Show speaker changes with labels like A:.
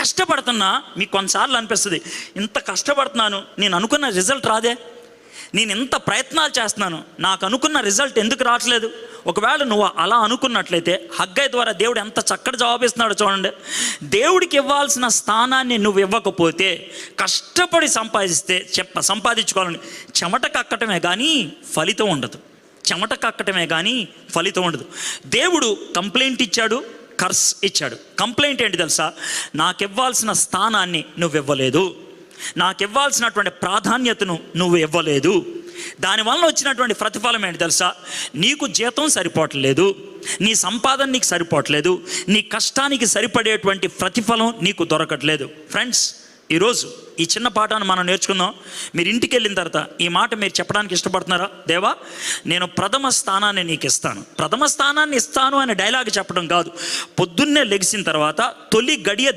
A: కష్టపడుతున్నా మీకు కొన్నిసార్లు అనిపిస్తుంది, ఇంత కష్టపడుతున్నాను, నేను అనుకున్న రిజల్ట్ రాదే, నేను ఎంత ప్రయత్నాలు చేస్తున్నాను, నాకు అనుకున్న రిజల్ట్ ఎందుకు రావట్లేదు. ఒకవేళ నువ్వు అలా అనుకున్నట్లయితే హగ్గై ద్వారా దేవుడు ఎంత చక్కటి జవాబిస్తున్నాడో చూడండి. దేవుడికి ఇవ్వాల్సిన స్థానాన్ని నువ్వు ఇవ్వకపోతే, కష్టపడి సంపాదించుకోవాలని చెమట కక్కటమే కానీ ఫలితం ఉండదు. చెమట కక్కటమే కానీ ఫలితం ఉండదు. దేవుడు కంప్లైంట్ ఇచ్చాడు, కర్స్ ఇచ్చాడు. కంప్లైంట్ ఏంటి తెలుసా? నాకు ఇవ్వాల్సిన స్థానాన్ని నువ్వు ఇవ్వలేదు, నాకు ఇవ్వాల్సినటువంటి ప్రాధాన్యతను నువ్వు ఇవ్వలేదు. దానివల్ల వచ్చినటువంటి ప్రతిఫలం ఏంటి తెలుసా? నీకు జీతం సరిపోవట్లేదు, నీ సంపాదన నీకు సరిపోవట్లేదు, నీ కష్టానికి సరిపడేటువంటి ప్రతిఫలం నీకు దొరకట్లేదు. ఫ్రెండ్స్, ఈరోజు ఈ చిన్న పాఠాన్ని మనం నేర్చుకుందాం. మీరు ఇంటికి వెళ్ళిన తర్వాత ఈ మాట మీరు చెప్పడానికి ఇష్టపడుతున్నారా? దేవా, నేను ప్రథమ స్థానాన్ని నీకు ఇస్తాను. ప్రథమ స్థానాన్ని ఇస్తాను అనే డైలాగ్ చెప్పడం కాదు, పొద్దున్నే లెగిసిన తర్వాత తొలి గడియ